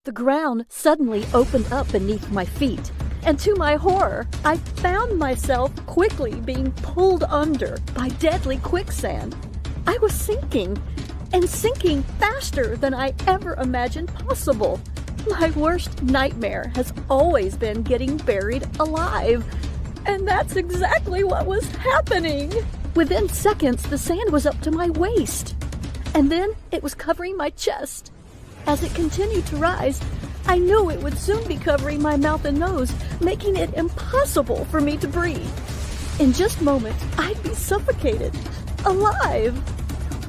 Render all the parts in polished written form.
The ground suddenly opened up beneath my feet, and to my horror, I found myself quickly being pulled under by deadly quicksand. I was sinking, and sinking faster than I ever imagined possible. My worst nightmare has always been getting buried alive, and that's exactly what was happening. Within seconds, the sand was up to my waist, and then it was covering my chest. As it continued to rise, I knew it would soon be covering my mouth and nose, making it impossible for me to breathe. In just moments, I'd be suffocated, alive.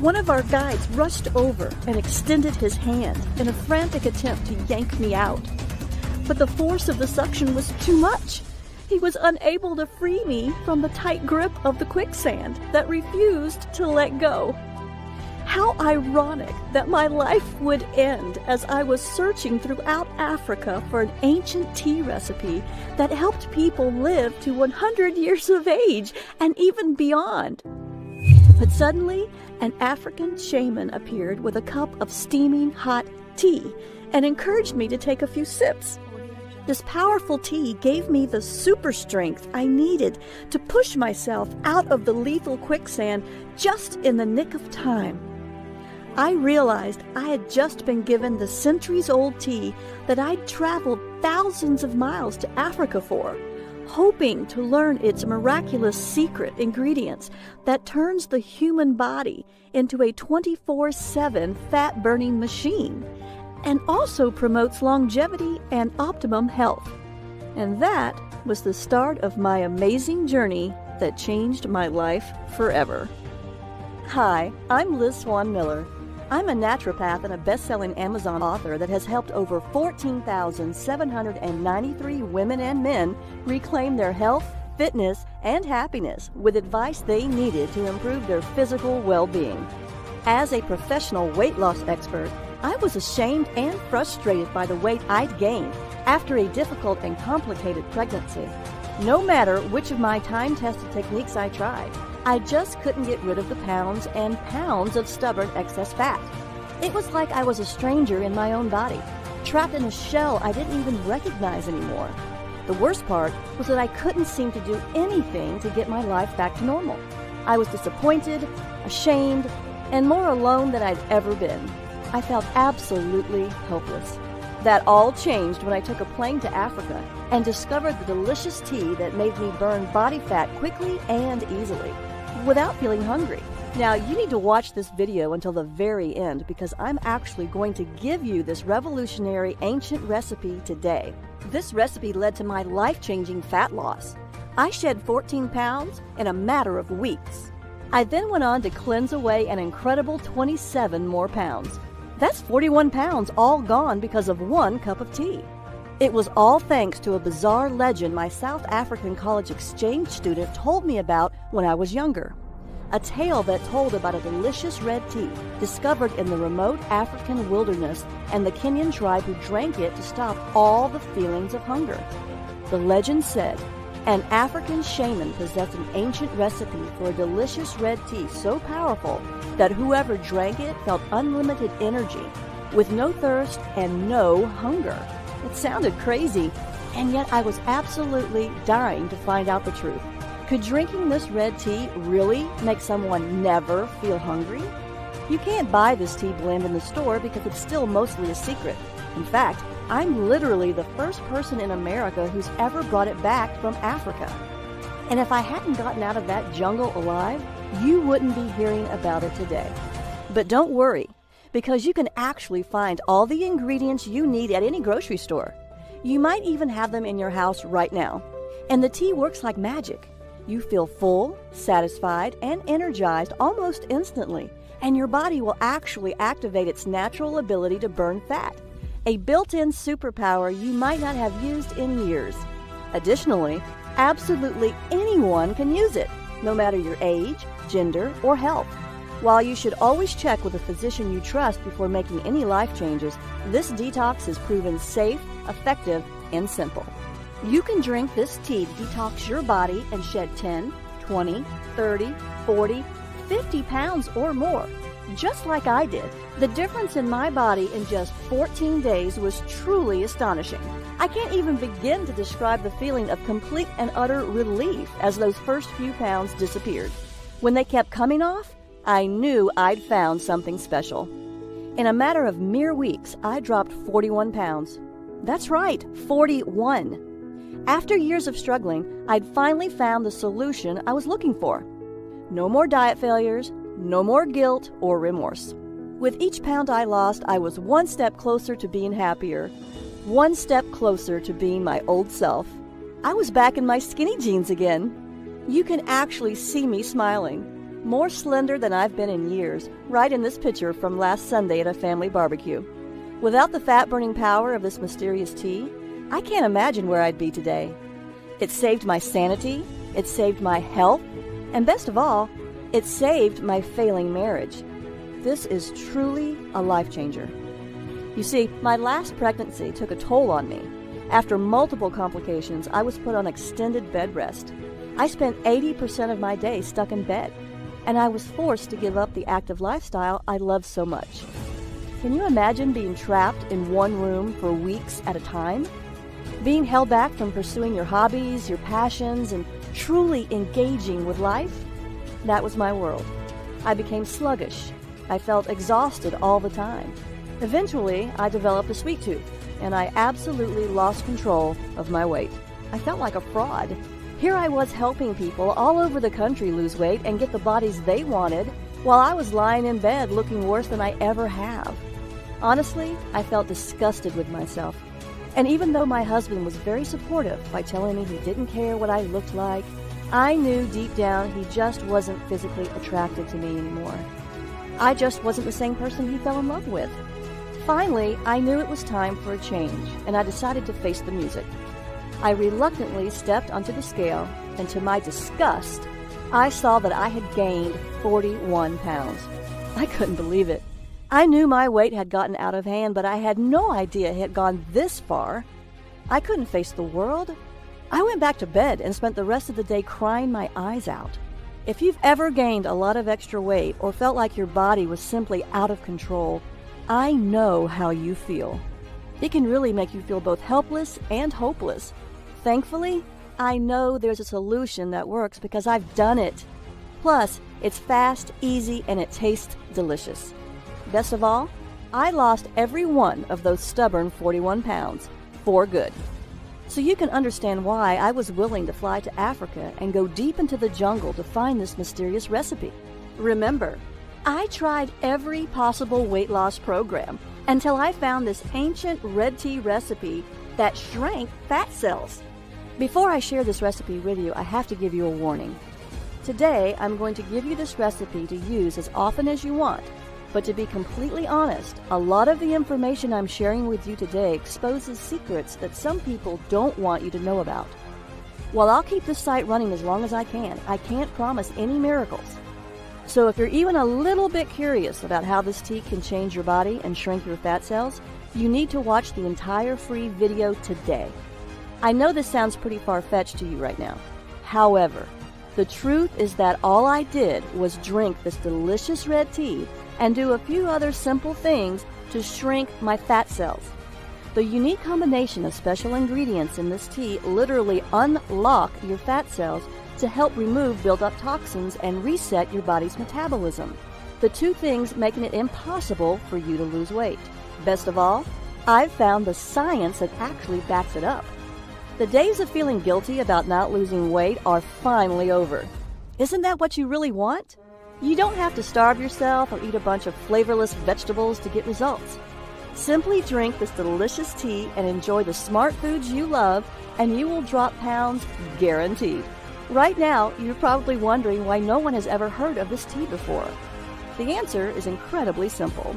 One of our guides rushed over and extended his hand in a frantic attempt to yank me out. But the force of the suction was too much. He was unable to free me from the tight grip of the quicksand that refused to let go. How ironic that my life would end as I was searching throughout Africa for an ancient tea recipe that helped people live to 100 years of age and even beyond. But suddenly, an African shaman appeared with a cup of steaming hot tea and encouraged me to take a few sips. This powerful tea gave me the super strength I needed to push myself out of the lethal quicksand just in the nick of time. I realized I had just been given the centuries-old tea that I'd traveled thousands of miles to Africa for, hoping to learn its miraculous secret ingredients that turns the human body into a 24/7 fat-burning machine, and also promotes longevity and optimum health. And that was the start of my amazing journey that changed my life forever. Hi, I'm Liz Swan Miller. I'm a naturopath and a best-selling Amazon author that has helped over 14,793 women and men reclaim their health, fitness, and happiness with advice they needed to improve their physical well-being. As a professional weight loss expert, I was ashamed and frustrated by the weight I'd gained after a difficult and complicated pregnancy. No matter which of my time-tested techniques I tried, I just couldn't get rid of the pounds and pounds of stubborn excess fat. It was like I was a stranger in my own body, trapped in a shell I didn't even recognize anymore. The worst part was that I couldn't seem to do anything to get my life back to normal. I was disappointed, ashamed, and more alone than I'd ever been. I felt absolutely helpless. That all changed when I took a plane to Africa and discovered the delicious tea that made me burn body fat quickly and easily, without feeling hungry. Now, you need to watch this video until the very end because I'm actually going to give you this revolutionary ancient recipe today. This recipe led to my life-changing fat loss. I shed 14 pounds in a matter of weeks. I then went on to cleanse away an incredible 27 more pounds. That's 41 pounds all gone because of one cup of tea. It was all thanks to a bizarre legend my South African college exchange student told me about when I was younger. A tale that told about a delicious red tea discovered in the remote African wilderness and the Kenyan tribe who drank it to stop all the feelings of hunger. The legend said, an African shaman possessed an ancient recipe for a delicious red tea so powerful that whoever drank it felt unlimited energy, with no thirst and no hunger. It sounded crazy, and yet I was absolutely dying to find out the truth. Could drinking this red tea really make someone never feel hungry? You can't buy this tea blend in the store because it's still mostly a secret. In fact, I'm literally the first person in America who's ever brought it back from Africa. And if I hadn't gotten out of that jungle alive, you wouldn't be hearing about it today. But don't worry, because you can actually find all the ingredients you need at any grocery store. You might even have them in your house right now. And the tea works like magic. You feel full, satisfied, and energized almost instantly, and your body will actually activate its natural ability to burn fat, a built-in superpower you might not have used in years. Additionally, absolutely anyone can use it, no matter your age, gender, or health. While you should always check with a physician you trust before making any life changes, this detox is proven safe, effective, and simple. You can drink this tea to detox your body and shed 10, 20, 30, 40, 50 pounds or more. just like I did. The difference in my body in just 14 days was truly astonishing. I can't even begin to describe the feeling of complete and utter relief as those first few pounds disappeared. When they kept coming off, I knew I'd found something special. In a matter of mere weeks, I dropped 41 pounds. That's right, 41. After years of struggling, I'd finally found the solution I was looking for. No more diet failures, no more guilt or remorse. With each pound I lost, I was one step closer to being happier, one step closer to being my old self. I was back in my skinny jeans again. You can actually see me smiling, more slender than I've been in years, right in this picture from last Sunday at a family barbecue. Without the fat-burning power of this mysterious tea, I can't imagine where I'd be today. It saved my sanity, it saved my health, and best of all, it saved my failing marriage. This is truly a life changer. You see, my last pregnancy took a toll on me. After multiple complications, I was put on extended bed rest. I spent 80% of my day stuck in bed, and I was forced to give up the active lifestyle I loved so much. Can you imagine being trapped in one room for weeks at a time? Being held back from pursuing your hobbies, your passions, and truly engaging with life? That was my world. I became sluggish. I felt exhausted all the time. Eventually, I developed a sweet tooth, and I absolutely lost control of my weight. I felt like a fraud. Here I was helping people all over the country lose weight and get the bodies they wanted, while I was lying in bed looking worse than I ever have. Honestly, I felt disgusted with myself. And even though my husband was very supportive by telling me he didn't care what I looked like, I knew deep down he just wasn't physically attracted to me anymore. I just wasn't the same person he fell in love with. Finally, I knew it was time for a change, and I decided to face the music. I reluctantly stepped onto the scale, and to my disgust, I saw that I had gained 41 pounds. I couldn't believe it. I knew my weight had gotten out of hand, but I had no idea it had gone this far. I couldn't face the world. I went back to bed and spent the rest of the day crying my eyes out. If you've ever gained a lot of extra weight or felt like your body was simply out of control, I know how you feel. It can really make you feel both helpless and hopeless. Thankfully, I know there's a solution that works because I've done it. Plus, it's fast, easy, and it tastes delicious. Best of all, I lost every one of those stubborn 41 pounds for good. So you can understand why I was willing to fly to Africa and go deep into the jungle to find this mysterious recipe. Remember, I tried every possible weight loss program until I found this ancient red tea recipe that shrank fat cells. Before I share this recipe with you, I have to give you a warning. Today, I'm going to give you this recipe to use as often as you want. But to be completely honest, a lot of the information I'm sharing with you today exposes secrets that some people don't want you to know about. While I'll keep this site running as long as I can't promise any miracles. So if you're even a little bit curious about how this tea can change your body and shrink your fat cells, you need to watch the entire free video today. I know this sounds pretty far-fetched to you right now. However, the truth is that all I did was drink this delicious red tea and do a few other simple things to shrink my fat cells. The unique combination of special ingredients in this tea literally unlock your fat cells to help remove built-up toxins and reset your body's metabolism. The two things making it impossible for you to lose weight. Best of all, I've found the science that actually backs it up. The days of feeling guilty about not losing weight are finally over. Isn't that what you really want? You don't have to starve yourself or eat a bunch of flavorless vegetables to get results. Simply drink this delicious tea and enjoy the smart foods you love, and you will drop pounds guaranteed. Right now, you're probably wondering why no one has ever heard of this tea before. The answer is incredibly simple.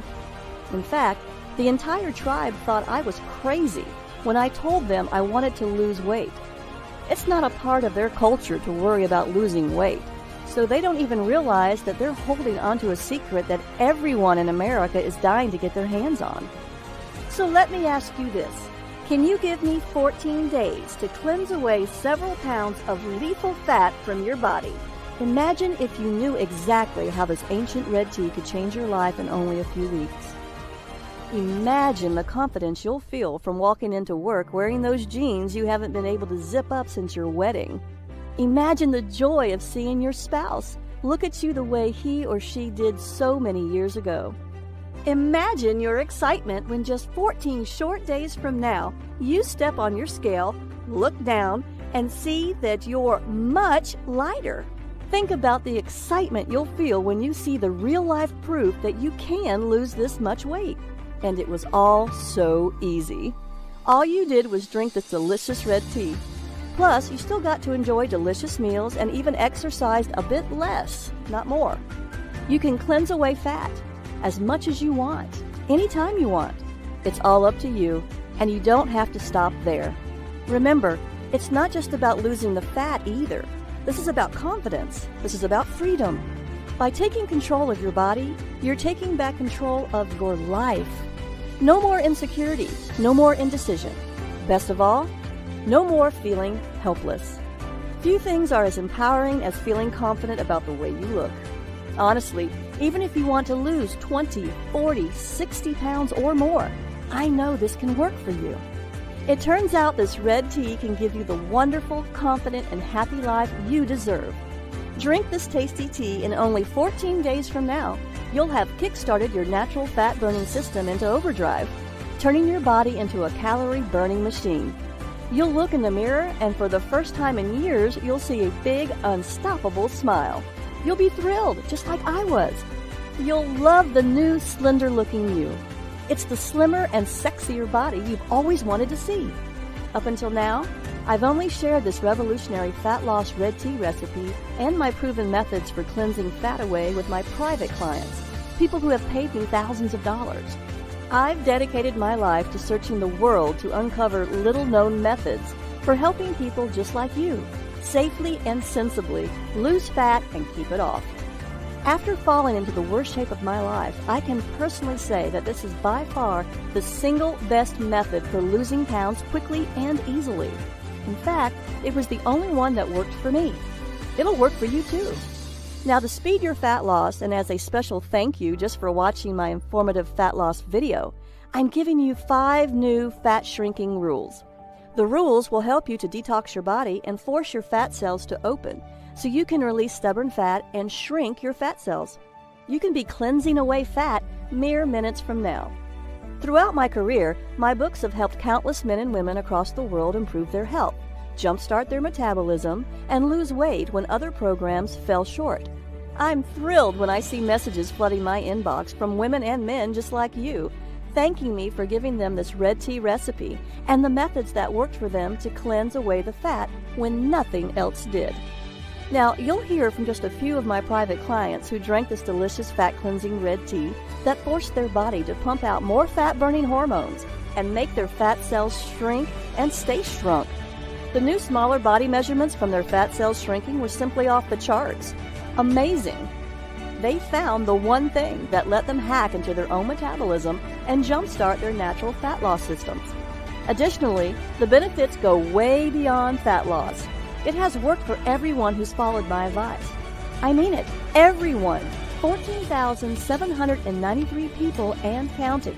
In fact, the entire tribe thought I was crazy when I told them I wanted to lose weight. It's not a part of their culture to worry about losing weight, so they don't even realize that they're holding onto a secret that everyone in America is dying to get their hands on. So let me ask you this. Can you give me 14 days to cleanse away several pounds of lethal fat from your body? Imagine if you knew exactly how this ancient red tea could change your life in only a few weeks. Imagine the confidence you'll feel from walking into work wearing those jeans you haven't been able to zip up since your wedding. Imagine the joy of seeing your spouse look at you the way he or she did so many years ago. Imagine your excitement when just 14 short days from now, you step on your scale, look down, and see that you're much lighter. Think about the excitement you'll feel when you see the real-life proof that you can lose this much weight. And it was all so easy. All you did was drink this delicious red tea. Plus, you still got to enjoy delicious meals and even exercised a bit less, not more. You can cleanse away fat as much as you want, anytime you want. It's all up to you, and you don't have to stop there. Remember, it's not just about losing the fat either. This is about confidence. This is about freedom. By taking control of your body, you're taking back control of your life. No more insecurity, no more indecision. Best of all, no more feeling helpless. Few things are as empowering as feeling confident about the way you look. Honestly, even if you want to lose 20, 40, 60 pounds or more, I know this can work for you. It turns out this red tea can give you the wonderful, confident, and happy life you deserve. Drink this tasty tea in only 14 days from now. You'll have kick-started your natural fat-burning system into overdrive, turning your body into a calorie-burning machine. You'll look in the mirror, and for the first time in years, you'll see a big, unstoppable smile. You'll be thrilled, just like I was. You'll love the new, slender-looking you. It's the slimmer and sexier body you've always wanted to see. Up until now, I've only shared this revolutionary fat loss red tea recipe and my proven methods for cleansing fat away with my private clients, people who have paid me thousands of dollars. I've dedicated my life to searching the world to uncover little-known methods for helping people just like you, safely and sensibly lose fat and keep it off. After falling into the worst shape of my life, I can personally say that this is by far the single best method for losing pounds quickly and easily. In fact, it was the only one that worked for me. It'll work for you too. Now, to speed your fat loss, and as a special thank you just for watching my informative fat loss video, I'm giving you 5 new fat shrinking rules. The rules will help you to detox your body and force your fat cells to open, so you can release stubborn fat and shrink your fat cells. You can be cleansing away fat mere minutes from now. Throughout my career, my books have helped countless men and women across the world improve their health, jumpstart their metabolism, and lose weight when other programs fell short. I'm thrilled when I see messages flooding my inbox from women and men just like you, thanking me for giving them this red tea recipe and the methods that worked for them to cleanse away the fat when nothing else did. Now, you'll hear from just a few of my private clients who drank this delicious fat-cleansing red tea that forced their body to pump out more fat-burning hormones and make their fat cells shrink and stay shrunk. The new smaller body measurements from their fat cells shrinking were simply off the charts. Amazing! They found the one thing that let them hack into their own metabolism and jumpstart their natural fat loss systems. Additionally, the benefits go way beyond fat loss. It has worked for everyone who's followed my advice. I mean it, everyone. 14,793 people and counting.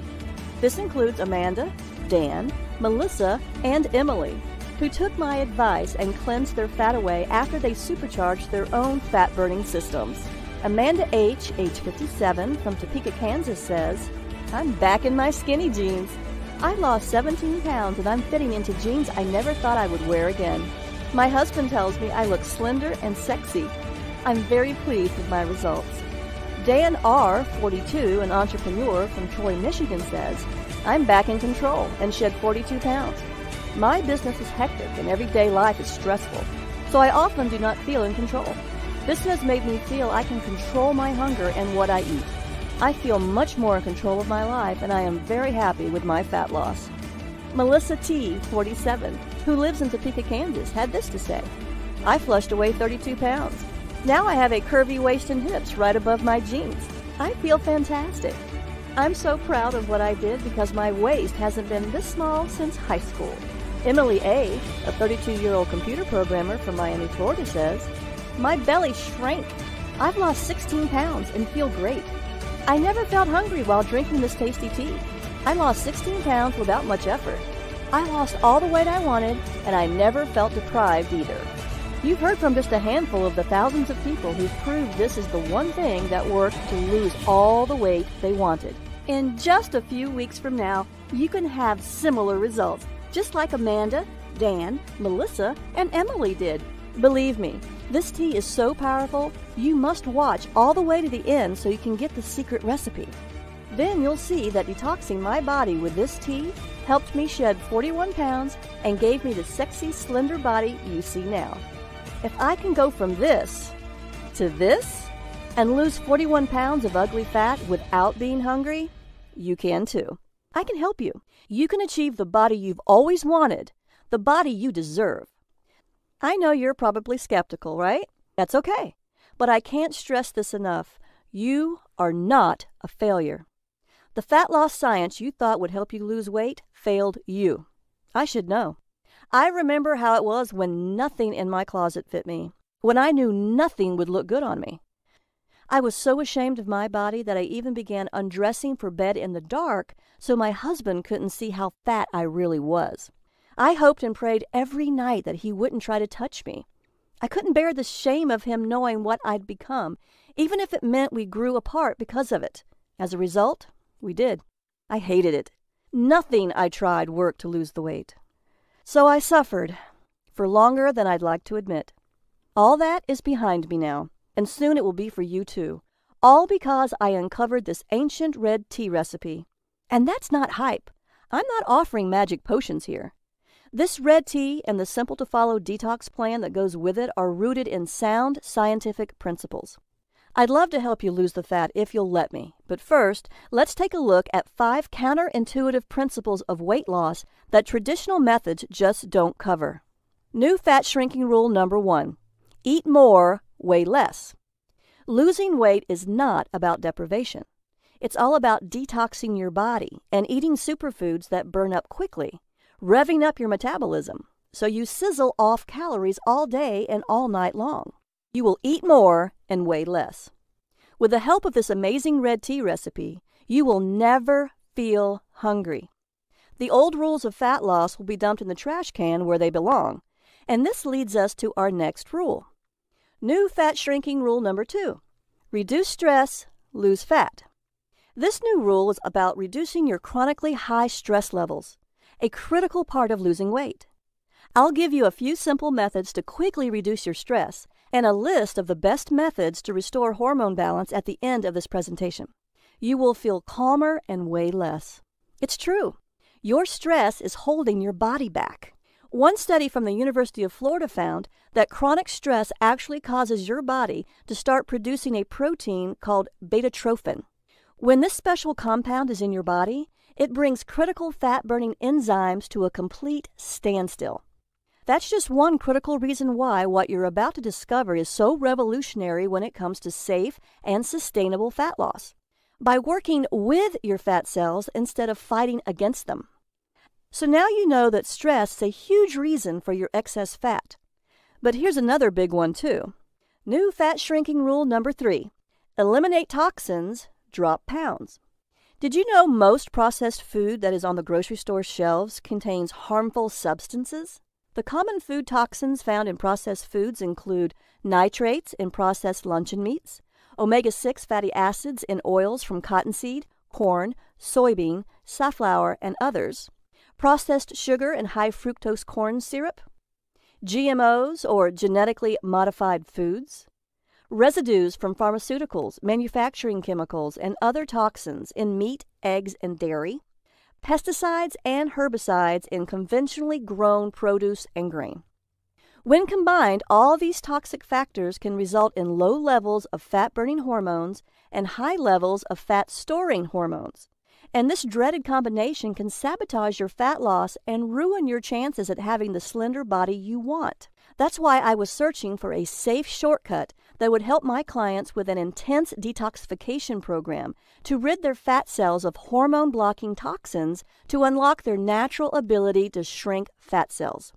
This includes Amanda, Dan, Melissa, and Emily, who took my advice and cleansed their fat away after they supercharged their own fat-burning systems. Amanda H., age 57, from Topeka, Kansas, says, "I'm back in my skinny jeans. I lost 17 pounds and I'm fitting into jeans I never thought I would wear again. My husband tells me I look slender and sexy. I'm very pleased with my results." Dan R., 42, an entrepreneur from Troy, Michigan, says, "I'm back in control and shed 42 pounds. My business is hectic and everyday life is stressful, so I often do not feel in control. This has made me feel I can control my hunger and what I eat. I feel much more in control of my life and I am very happy with my fat loss." Melissa T., 47, who lives in Topeka, Kansas, had this to say, "I flushed away 32 pounds. Now I have a curvy waist and hips right above my jeans. I feel fantastic. I'm so proud of what I did because my waist hasn't been this small since high school." Emily A., a 32-year-old computer programmer from Miami, Florida, says, My belly shrank. I've lost 16 pounds and feel great. I never felt hungry while drinking this tasty tea. I lost 16 pounds without much effort. I lost all the weight I wanted, and I never felt deprived either. You've heard from just a handful of the thousands of people who've proved this is the one thing that worked to lose all the weight they wanted. In just a few weeks from now, you can have similar results, just like Amanda, Dan, Melissa, and Emily did. Believe me, this tea is so powerful, you must watch all the way to the end so you can get the secret recipe. Then you'll see that detoxing my body with this tea helped me shed 41 pounds and gave me the sexy, slender body you see now. If I can go from this to this and lose 41 pounds of ugly fat without being hungry, you can too. I can help you. You can achieve the body you've always wanted, the body you deserve. I know you're probably skeptical, right? That's okay. But I can't stress this enough. You are not a failure. The fat loss science you thought would help you lose weight failed you. I should know. I remember how it was when nothing in my closet fit me, when I knew nothing would look good on me. I was so ashamed of my body that I even began undressing for bed in the dark so my husband couldn't see how fat I really was. I hoped and prayed every night that he wouldn't try to touch me. I couldn't bear the shame of him knowing what I'd become, even if it meant we grew apart because of it. As a result, we did. I hated it. Nothing I tried worked to lose the weight. So I suffered for longer than I'd like to admit. All that is behind me now, and soon it will be for you too. All because I uncovered this ancient red tea recipe. And that's not hype. I'm not offering magic potions here. This red tea and the simple-to-follow detox plan that goes with it are rooted in sound scientific principles. I'd love to help you lose the fat if you'll let me, but first, let's take a look at 5 counterintuitive principles of weight loss that traditional methods just don't cover. New fat shrinking rule number 1. Eat more, weigh less. Losing weight is not about deprivation. It's all about detoxing your body and eating superfoods that burn up quickly, revving up your metabolism so you sizzle off calories all day and all night long. You will eat more and weigh less. With the help of this amazing red tea recipe, you will never feel hungry. The old rules of fat loss will be dumped in the trash can where they belong. And this leads us to our next rule. New fat shrinking rule number 2. Reduce stress, lose fat. This new rule is about reducing your chronically high stress levels, a critical part of losing weight. I'll give you a few simple methods to quickly reduce your stress and a list of the best methods to restore hormone balance at the end of this presentation. You will feel calmer and weigh less. It's true. Your stress is holding your body back. One study from the University of Florida found that chronic stress actually causes your body to start producing a protein called beta-trophin. When this special compound is in your body, it brings critical fat-burning enzymes to a complete standstill. That's just one critical reason why what you're about to discover is so revolutionary when it comes to safe and sustainable fat loss. By working with your fat cells instead of fighting against them. So now you know that stress is a huge reason for your excess fat. But here's another big one too. New fat shrinking rule number 3. Eliminate toxins, drop pounds. Did you know most processed food that is on the grocery store shelves contains harmful substances? The common food toxins found in processed foods include nitrates in processed luncheon meats, omega-6 fatty acids in oils from cottonseed, corn, soybean, safflower, and others, processed sugar and high fructose corn syrup, GMOs or genetically modified foods, residues from pharmaceuticals, manufacturing chemicals, and other toxins in meat, eggs, and dairy, pesticides and herbicides in conventionally grown produce and grain. When combined, all these toxic factors can result in low levels of fat-burning hormones and high levels of fat-storing hormones. And this dreaded combination can sabotage your fat loss and ruin your chances at having the slender body you want. That's why I was searching for a safe shortcut that would help my clients with an intense detoxification program to rid their fat cells of hormone-blocking toxins to unlock their natural ability to shrink fat cells.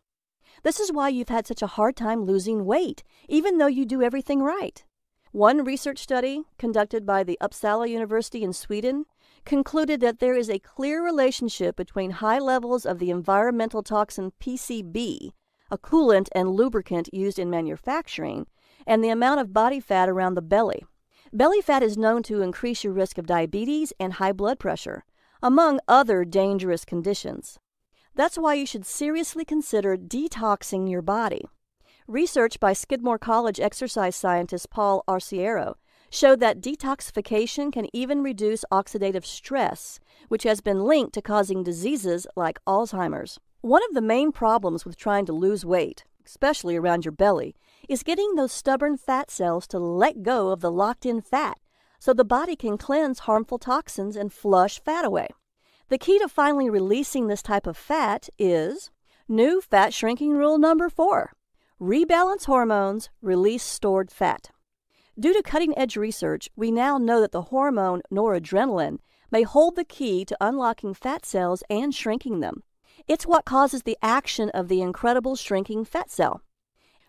This is why you've had such a hard time losing weight, even though you do everything right. One research study conducted by the Uppsala University in Sweden concluded that there is a clear relationship between high levels of the environmental toxin PCB, a coolant and lubricant used in manufacturing, and the amount of body fat around the belly. Belly fat is known to increase your risk of diabetes and high blood pressure, among other dangerous conditions. That's why you should seriously consider detoxing your body. Research by Skidmore College exercise scientist Paul Arciero showed that detoxification can even reduce oxidative stress, which has been linked to causing diseases like Alzheimer's. One of the main problems with trying to lose weight, especially around your belly, is getting those stubborn fat cells to let go of the locked-in fat so the body can cleanse harmful toxins and flush fat away. The key to finally releasing this type of fat is new fat shrinking rule number 4. Rebalance hormones, release stored fat. Due to cutting-edge research, we now know that the hormone noradrenaline may hold the key to unlocking fat cells and shrinking them. It's what causes the action of the incredible shrinking fat cell.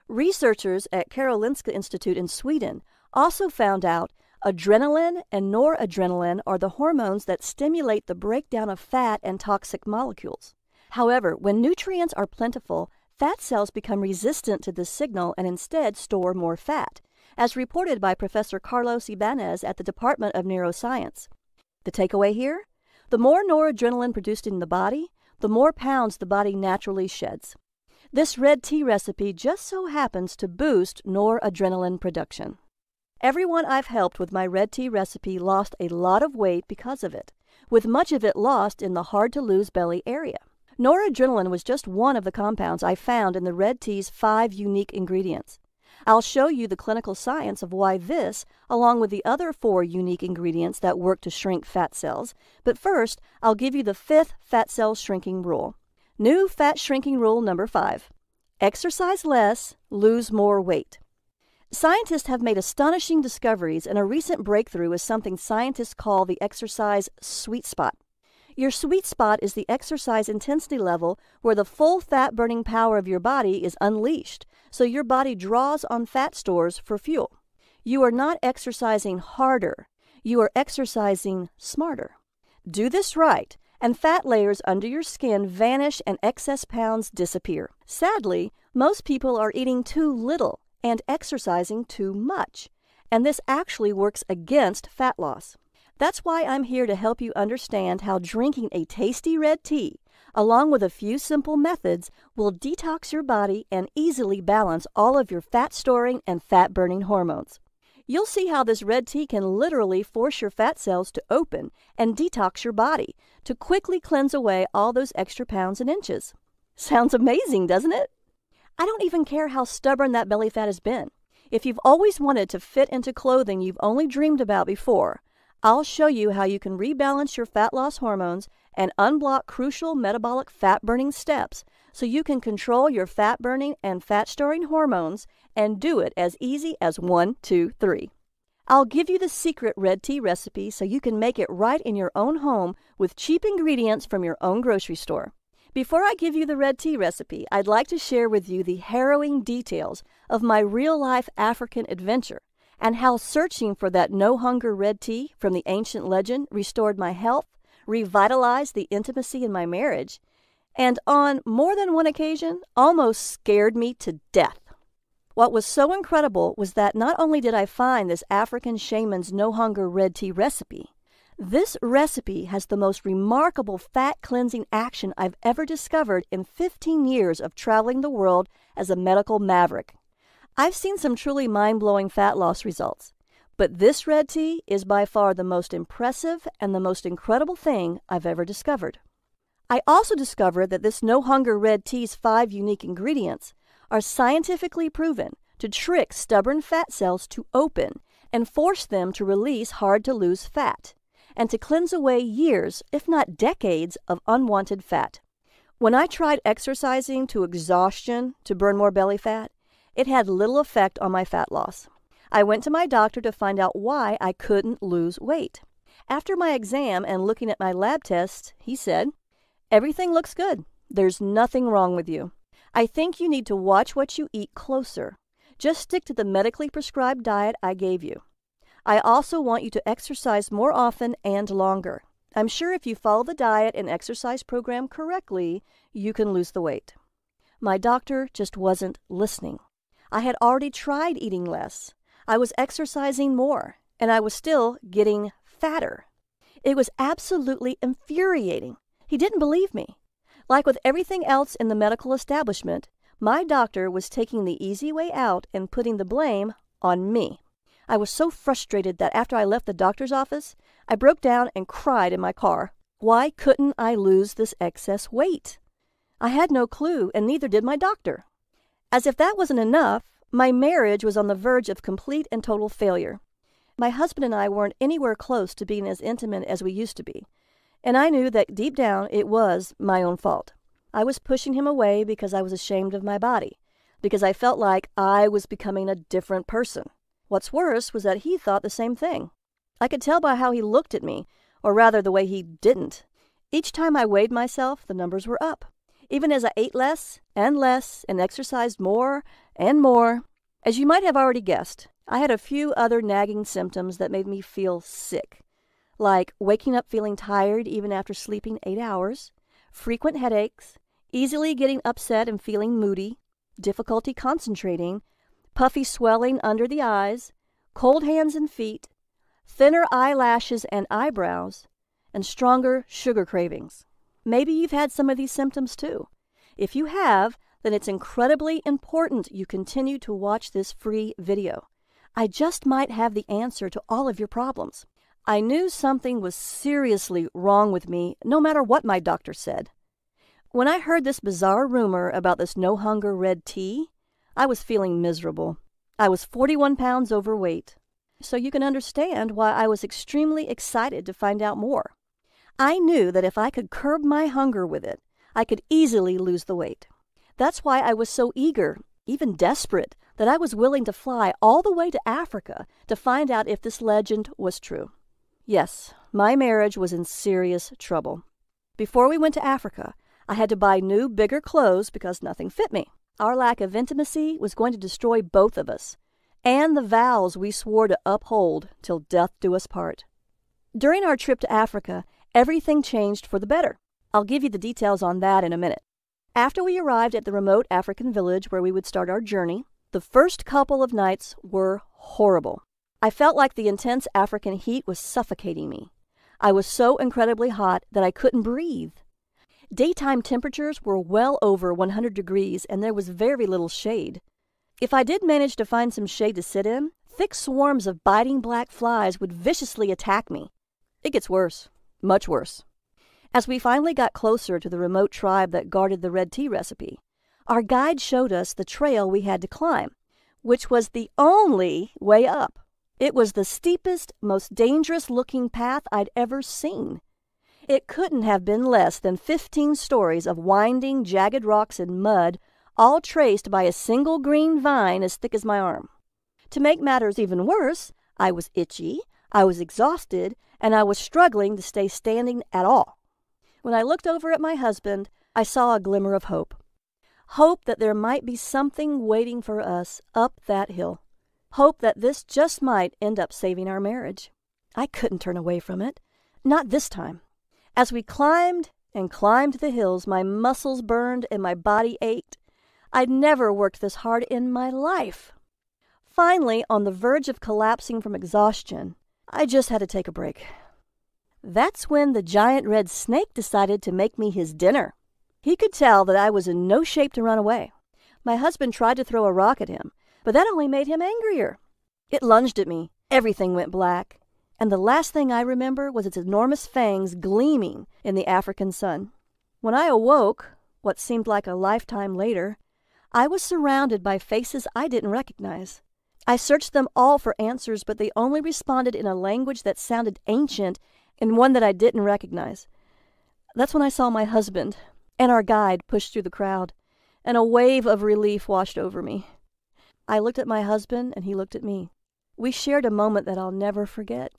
Researchers at Karolinska Institute in Sweden also found out adrenaline and noradrenaline are the hormones that stimulate the breakdown of fat and toxic molecules. However, when nutrients are plentiful, fat cells become resistant to this signal and instead store more fat, as reported by Professor Carlos Ibanez at the Department of Neuroscience. The takeaway here? The more noradrenaline produced in the body, the more pounds the body naturally sheds. This red tea recipe just so happens to boost noradrenaline production. Everyone I've helped with my red tea recipe lost a lot of weight because of it, with much of it lost in the hard-to-lose belly area. Noradrenaline was just one of the compounds I found in the red tea's 5 unique ingredients. I'll show you the clinical science of why this, along with the other 4 unique ingredients that work to shrink fat cells, but first, I'll give you the 5th fat cell shrinking rule. New fat shrinking rule number 5. Exercise less, lose more weight. Scientists have made astonishing discoveries, and a recent breakthrough is something scientists call the exercise sweet spot. Your sweet spot is the exercise intensity level where the full fat-burning power of your body is unleashed, so your body draws on fat stores for fuel. You are not exercising harder. You are exercising smarter. Do this right, and fat layers under your skin vanish and excess pounds disappear. Sadly, most people are eating too little and exercising too much, and this actually works against fat loss. That's why I'm here to help you understand how drinking a tasty red tea, along with a few simple methods, will detox your body and easily balance all of your fat-storing and fat-burning hormones. You'll see how this red tea can literally force your fat cells to open and detox your body to quickly cleanse away all those extra pounds and inches. Sounds amazing, doesn't it? I don't even care how stubborn that belly fat has been. If you've always wanted to fit into clothing you've only dreamed about before, I'll show you how you can rebalance your fat loss hormones and unblock crucial metabolic fat-burning steps so you can control your fat-burning and fat-storing hormones and do it as easy as 1, 2, 3. I'll give you the secret red tea recipe so you can make it right in your own home with cheap ingredients from your own grocery store. Before I give you the red tea recipe, I'd like to share with you the harrowing details of my real-life African adventure and how searching for that no-hunger red tea from the ancient legend restored my health, revitalized the intimacy in my marriage, and on more than one occasion, almost scared me to death. What was so incredible was that not only did I find this African shaman's no-hunger red tea recipe, this recipe has the most remarkable fat-cleansing action I've ever discovered in 15 years of traveling the world as a medical maverick. I've seen some truly mind-blowing fat loss results, but this red tea is by far the most impressive and the most incredible thing I've ever discovered. I also discovered that this no-hunger red tea's 5 unique ingredients are scientifically proven to trick stubborn fat cells to open and force them to release hard-to-lose fat, and to cleanse away years, if not decades, of unwanted fat. When I tried exercising to exhaustion to burn more belly fat, it had little effect on my fat loss. I went to my doctor to find out why I couldn't lose weight. After my exam and looking at my lab tests, he said, "Everything looks good. There's nothing wrong with you. I think you need to watch what you eat closer. Just stick to the medically prescribed diet I gave you. I also want you to exercise more often and longer. I'm sure if you follow the diet and exercise program correctly, you can lose the weight. My doctor just wasn't listening. I had already tried eating less. I was exercising more, and I was still getting fatter. It was absolutely infuriating. He didn't believe me. Like with everything else in the medical establishment, my doctor was taking the easy way out and putting the blame on me. I was so frustrated that after I left the doctor's office, I broke down and cried in my car. Why couldn't I lose this excess weight? I had no clue, and neither did my doctor. As if that wasn't enough, my marriage was on the verge of complete and total failure. My husband and I weren't anywhere close to being as intimate as we used to be, and I knew that deep down it was my own fault. I was pushing him away because I was ashamed of my body, because I felt like I was becoming a different person. What's worse was that he thought the same thing. I could tell by how he looked at me, or rather the way he didn't. Each time I weighed myself, the numbers were up. Even as I ate less and exercised more and more. As you might have already guessed, I had a few other nagging symptoms that made me feel sick, like waking up feeling tired even after sleeping 8 hours, frequent headaches, easily getting upset and feeling moody, difficulty concentrating, puffy swelling under the eyes, cold hands and feet, thinner eyelashes and eyebrows, and stronger sugar cravings. Maybe you've had some of these symptoms too. If you have, then it's incredibly important you continue to watch this free video. I just might have the answer to all of your problems. I knew something was seriously wrong with me, no matter what my doctor said. When I heard this bizarre rumor about this no-hunger red tea, I was feeling miserable. I was 41 pounds overweight, so you can understand why I was extremely excited to find out more. I knew that if I could curb my hunger with it, I could easily lose the weight. That's why I was so eager, even desperate, that I was willing to fly all the way to Africa to find out if this legend was true. Yes, my marriage was in serious trouble. Before we went to Africa, I had to buy new, bigger clothes because nothing fit me. Our lack of intimacy was going to destroy both of us, and the vows we swore to uphold till death do us part. During our trip to Africa, everything changed for the better. I'll give you the details on that in a minute. After we arrived at the remote African village where we would start our journey, the first couple of nights were horrible. I felt like the intense African heat was suffocating me. I was so incredibly hot that I couldn't breathe. Daytime temperatures were well over 100 degrees and there was very little shade. If I did manage to find some shade to sit in, thick swarms of biting black flies would viciously attack me. It gets worse, much worse. As we finally got closer to the remote tribe that guarded the red tea recipe, our guide showed us the trail we had to climb, which was the only way up. It was the steepest, most dangerous-looking path I'd ever seen. It couldn't have been less than 15 stories of winding, jagged rocks and mud, all traced by a single green vine as thick as my arm. To make matters even worse, I was itchy, I was exhausted, and I was struggling to stay standing at all. When I looked over at my husband, I saw a glimmer of hope. Hope that there might be something waiting for us up that hill. Hope that this just might end up saving our marriage. I couldn't turn away from it. Not this time. As we climbed and climbed the hills, my muscles burned and my body ached. I'd never worked this hard in my life. Finally, on the verge of collapsing from exhaustion, I just had to take a break. That's when the giant red snake decided to make me his dinner. He could tell that I was in no shape to run away. My husband tried to throw a rock at him, but that only made him angrier. It lunged at me. Everything went black. And the last thing I remember was its enormous fangs gleaming in the African sun. When I awoke, what seemed like a lifetime later, I was surrounded by faces I didn't recognize. I searched them all for answers, but they only responded in a language that sounded ancient and one that I didn't recognize. That's when I saw my husband and our guide push through the crowd, and a wave of relief washed over me. I looked at my husband, and he looked at me. We shared a moment that I'll never forget.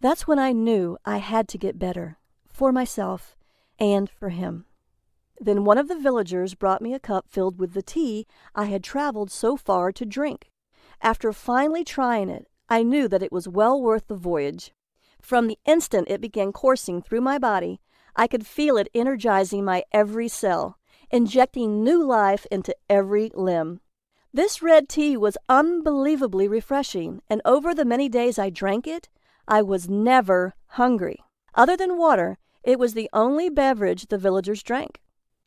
That's when I knew I had to get better, for myself and for him. Then one of the villagers brought me a cup filled with the tea I had traveled so far to drink. After finally trying it, I knew that it was well worth the voyage. From the instant it began coursing through my body, I could feel it energizing my every cell, injecting new life into every limb. This red tea was unbelievably refreshing, and over the many days I drank it, I was never hungry. Other than water, it was the only beverage the villagers drank,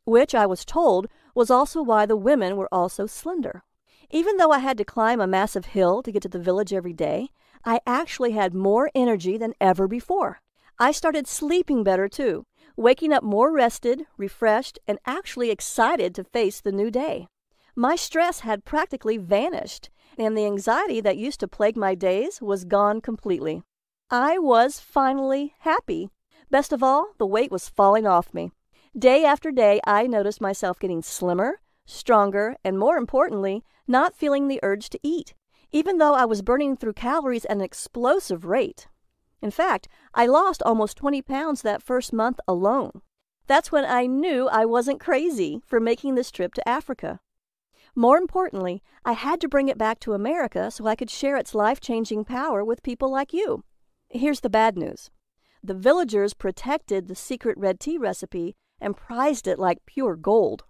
which I was told was also why the women were all so slender. Even though I had to climb a massive hill to get to the village every day, I actually had more energy than ever before. I started sleeping better too, waking up more rested, refreshed, and actually excited to face the new day. My stress had practically vanished, and the anxiety that used to plague my days was gone completely. I was finally happy. Best of all, the weight was falling off me. Day after day, I noticed myself getting slimmer, stronger, and more importantly, not feeling the urge to eat, even though I was burning through calories at an explosive rate. In fact, I lost almost 20 pounds that first month alone. That's when I knew I wasn't crazy for making this trip to Africa. More importantly, I had to bring it back to America so I could share its life-changing power with people like you. Here's the bad news. The villagers protected the secret red tea recipe and prized it like pure gold.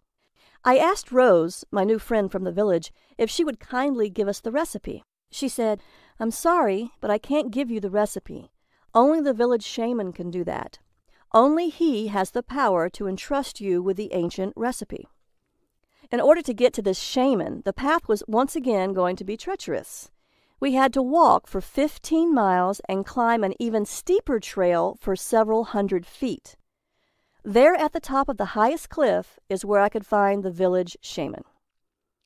I asked Rose, my new friend from the village, if she would kindly give us the recipe. She said, "I'm sorry, but I can't give you the recipe. Only the village shaman can do that. Only he has the power to entrust you with the ancient recipe." In order to get to this shaman, the path was once again going to be treacherous. We had to walk for 15 miles and climb an even steeper trail for several hundred feet. There at the top of the highest cliff is where I could find the village shaman.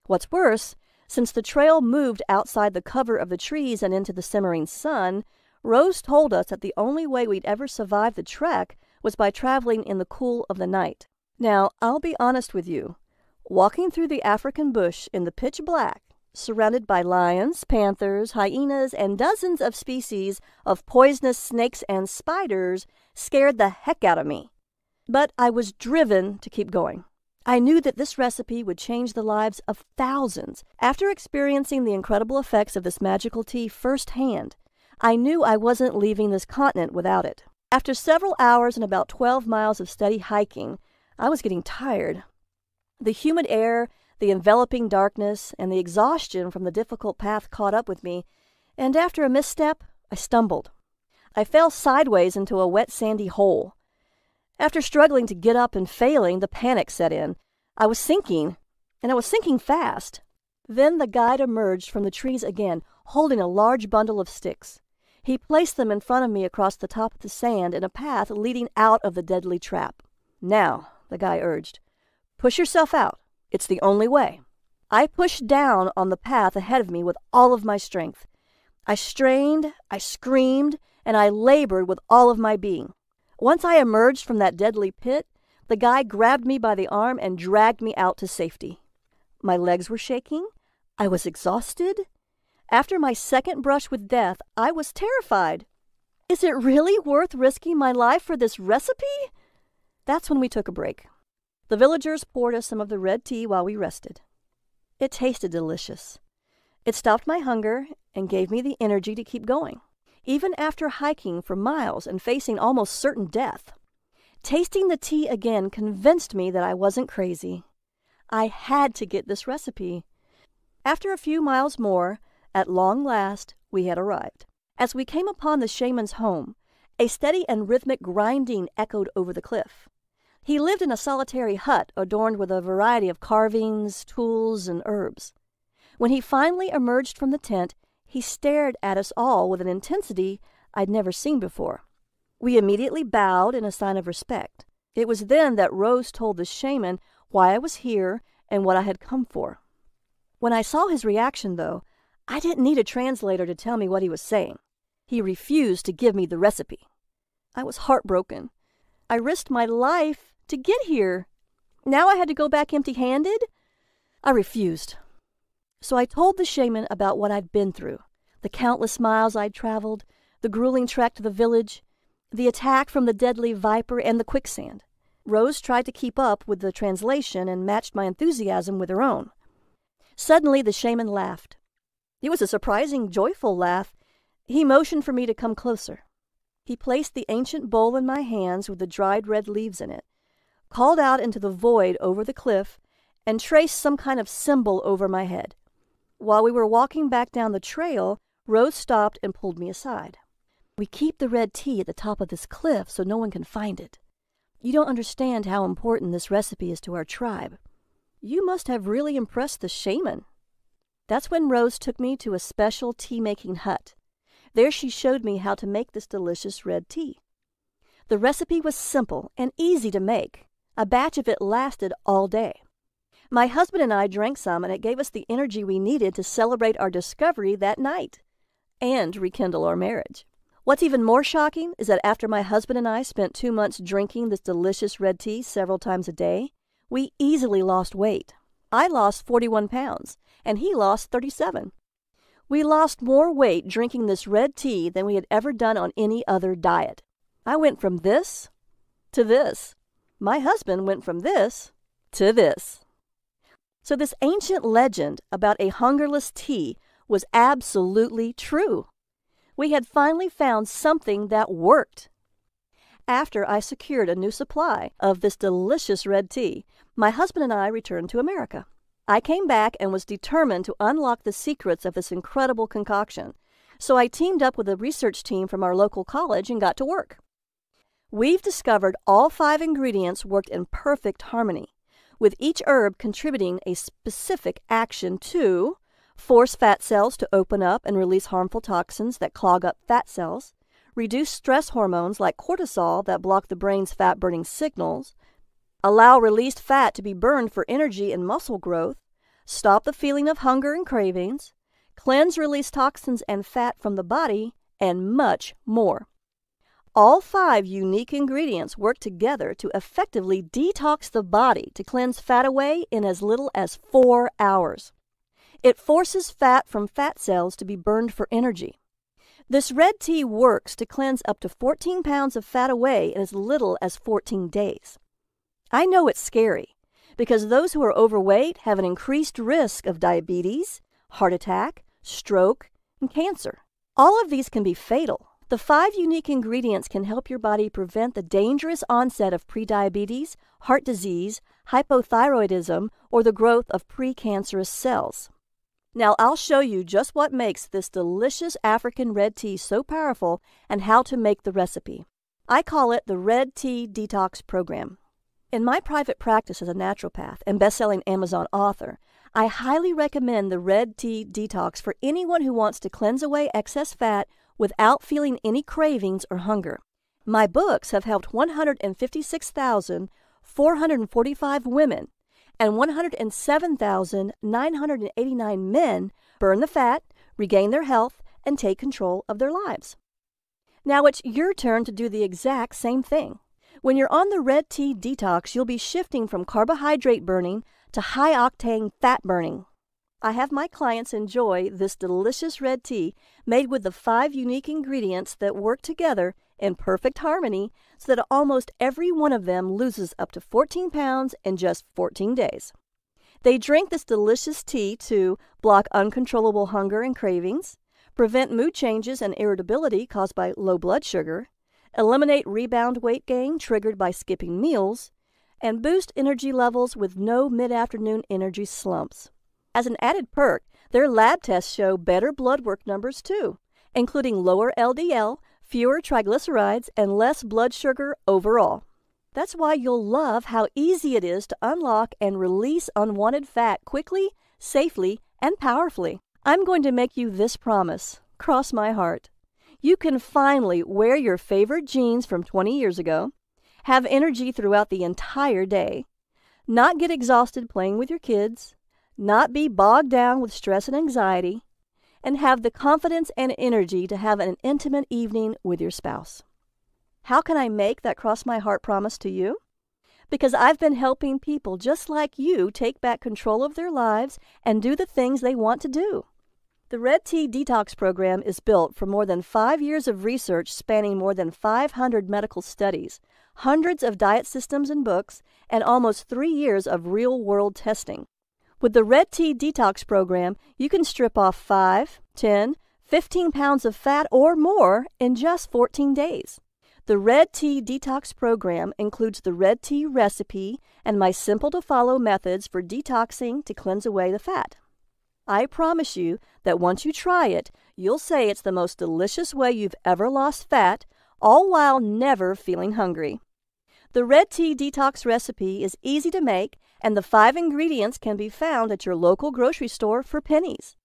What's worse, since the trail moved outside the cover of the trees and into the simmering sun, Rose told us that the only way we'd ever survive the trek was by traveling in the cool of the night. Now, I'll be honest with you. Walking through the African bush in the pitch black, surrounded by lions, panthers, hyenas, and dozens of species of poisonous snakes and spiders, scared the heck out of me. But I was driven to keep going. I knew that this recipe would change the lives of thousands. After experiencing the incredible effects of this magical tea firsthand, I knew I wasn't leaving this continent without it. After several hours and about 12 miles of steady hiking, I was getting tired. The humid air, the enveloping darkness, and the exhaustion from the difficult path caught up with me, and after a misstep, I stumbled. I fell sideways into a wet sandy hole. After struggling to get up and failing, the panic set in. I was sinking, and I was sinking fast. Then the guide emerged from the trees again, holding a large bundle of sticks. He placed them in front of me across the top of the sand in a path leading out of the deadly trap. "Now," the guy urged, "push yourself out. It's the only way." I pushed down on the path ahead of me with all of my strength. I strained, I screamed, and I labored with all of my being. Once I emerged from that deadly pit, the guy grabbed me by the arm and dragged me out to safety. My legs were shaking. I was exhausted. After my second brush with death, I was terrified. Is it really worth risking my life for this recipe? That's when we took a break. The villagers poured us some of the red tea while we rested. It tasted delicious. It stopped my hunger and gave me the energy to keep going, even after hiking for miles and facing almost certain death. Tasting the tea again convinced me that I wasn't crazy. I had to get this recipe. After a few miles more, at long last, we had arrived. As we came upon the shaman's home, a steady and rhythmic grinding echoed over the cliff. He lived in a solitary hut adorned with a variety of carvings, tools, and herbs. When he finally emerged from the tent, he stared at us all with an intensity I'd never seen before. We immediately bowed in a sign of respect. It was then that Rose told the shaman why I was here and what I had come for. When I saw his reaction, though, I didn't need a translator to tell me what he was saying. He refused to give me the recipe. I was heartbroken. I risked my life to get here. Now I had to go back empty-handed? I refused. So I told the shaman about what I'd been through, the countless miles I'd traveled, the grueling trek to the village, the attack from the deadly viper, and the quicksand. Rose tried to keep up with the translation and matched my enthusiasm with her own. Suddenly, the shaman laughed. It was a surprising, joyful laugh. He motioned for me to come closer. He placed the ancient bowl in my hands with the dried red leaves in it, called out into the void over the cliff, and traced some kind of symbol over my head. While we were walking back down the trail, Rose stopped and pulled me aside. "We keep the red tea at the top of this cliff so no one can find it. You don't understand how important this recipe is to our tribe. You must have really impressed the shaman." That's when Rose took me to a special tea-making hut. There she showed me how to make this delicious red tea. The recipe was simple and easy to make. A batch of it lasted all day. My husband and I drank some, and it gave us the energy we needed to celebrate our discovery that night and rekindle our marriage. What's even more shocking is that after my husband and I spent 2 months drinking this delicious red tea several times a day, we easily lost weight. I lost 41 pounds, and he lost 37. We lost more weight drinking this red tea than we had ever done on any other diet. I went from this to this. My husband went from this to this. So this ancient legend about a hungerless tea was absolutely true. We had finally found something that worked. After I secured a new supply of this delicious red tea, my husband and I returned to America. I came back and was determined to unlock the secrets of this incredible concoction, so I teamed up with a research team from our local college and got to work. We've discovered all 5 ingredients worked in perfect harmony, with each herb contributing a specific action to force fat cells to open up and release harmful toxins that clog up fat cells, reduce stress hormones like cortisol that block the brain's fat-burning signals, allow released fat to be burned for energy and muscle growth, stop the feeling of hunger and cravings, cleanse release toxins and fat from the body, and much more. All 5 unique ingredients work together to effectively detox the body to cleanse fat away in as little as 4 hours. It forces fat from fat cells to be burned for energy. This red tea works to cleanse up to 14 pounds of fat away in as little as 14 days. I know it's scary because those who are overweight have an increased risk of diabetes, heart attack, stroke, and cancer. All of these can be fatal. The 5 unique ingredients can help your body prevent the dangerous onset of prediabetes, heart disease, hypothyroidism, or the growth of precancerous cells. Now I'll show you just what makes this delicious African red tea so powerful and how to make the recipe. I call it the Red Tea Detox program. In my private practice as a naturopath and best-selling Amazon author, I highly recommend the Red Tea Detox for anyone who wants to cleanse away excess fat without feeling any cravings or hunger. My books have helped 156,445 women and 107,989 men burn the fat, regain their health, and take control of their lives. Now it's your turn to do the exact same thing. When you're on the Red Tea Detox, you'll be shifting from carbohydrate burning to high-octane fat burning. I have my clients enjoy this delicious red tea made with the 5 unique ingredients that work together in perfect harmony so that almost every one of them loses up to 14 pounds in just 14 days. They drink this delicious tea to block uncontrollable hunger and cravings, prevent mood changes and irritability caused by low blood sugar, eliminate rebound weight gain triggered by skipping meals, and boost energy levels with no mid-afternoon energy slumps. As an added perk, their lab tests show better blood work numbers too, including lower LDL, fewer triglycerides, and less blood sugar overall. That's why you'll love how easy it is to unlock and release unwanted fat quickly, safely, and powerfully. I'm going to make you this promise. Cross my heart. You can finally wear your favorite jeans from 20 years ago, have energy throughout the entire day, not get exhausted playing with your kids, not be bogged down with stress and anxiety, and have the confidence and energy to have an intimate evening with your spouse. How can I make that cross my heart promise to you? Because I've been helping people just like you take back control of their lives and do the things they want to do. The Red Tea Detox program is built from more than 5 years of research spanning more than 500 medical studies, hundreds of diet systems and books, and almost 3 years of real-world testing. With the Red Tea Detox program, you can strip off 5, 10, 15 pounds of fat or more in just 14 days. The Red Tea Detox program includes the red tea recipe and my simple-to-follow methods for detoxing to cleanse away the fat. I promise you that once you try it, you'll say it's the most delicious way you've ever lost fat, all while never feeling hungry. The Red Tea Detox recipe is easy to make, and the 5 ingredients can be found at your local grocery store for pennies.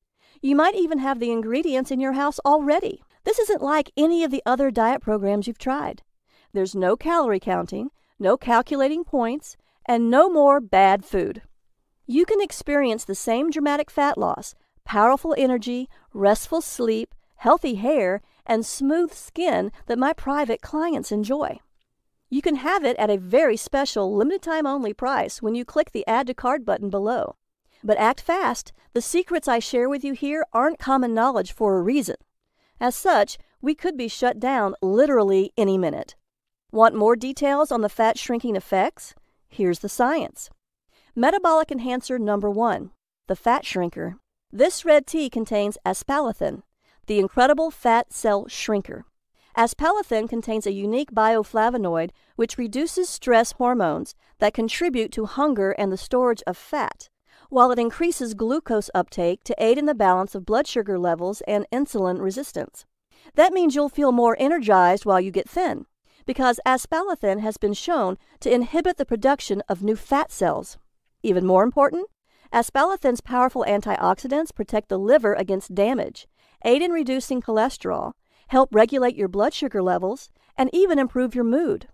You might even have the ingredients in your house already. This isn't like any of the other diet programs you've tried. There's no calorie counting, no calculating points, and no more bad food. You can experience the same dramatic fat loss, powerful energy, restful sleep, healthy hair, and smooth skin that my private clients enjoy. You can have it at a very special limited-time-only price when you click the Add to Cart button below. But act fast. The secrets I share with you here aren't common knowledge for a reason. As such, we could be shut down literally any minute. Want more details on the fat shrinking effects? Here's the science. Metabolic enhancer number 1, the fat shrinker. This red tea contains aspartame, the incredible fat cell shrinker. Aspartame contains a unique bioflavonoid which reduces stress hormones that contribute to hunger and the storage of fat, while it increases glucose uptake to aid in the balance of blood sugar levels and insulin resistance. That means you'll feel more energized while you get thin, because aspartame has been shown to inhibit the production of new fat cells. Even more important, aspartame's powerful antioxidants protect the liver against damage, aid in reducing cholesterol, help regulate your blood sugar levels, and even improve your mood.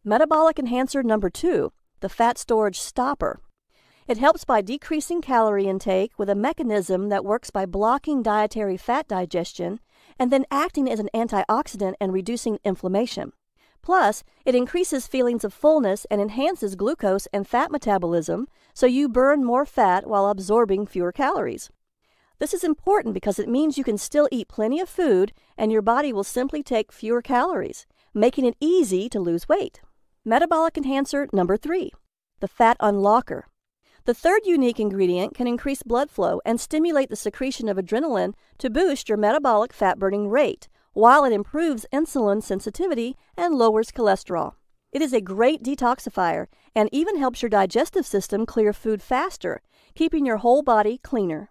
Metabolic enhancer number 2, the fat storage stopper. It helps by decreasing calorie intake with a mechanism that works by blocking dietary fat digestion and then acting as an antioxidant and reducing inflammation. Plus, it increases feelings of fullness and enhances glucose and fat metabolism, so you burn more fat while absorbing fewer calories. This is important because it means you can still eat plenty of food and your body will simply take fewer calories, making it easy to lose weight. Metabolic enhancer number 3, the fat unlocker. The third unique ingredient can increase blood flow and stimulate the secretion of adrenaline to boost your metabolic fat-burning rate, while it improves insulin sensitivity and lowers cholesterol. It is a great detoxifier and even helps your digestive system clear food faster, keeping your whole body cleaner.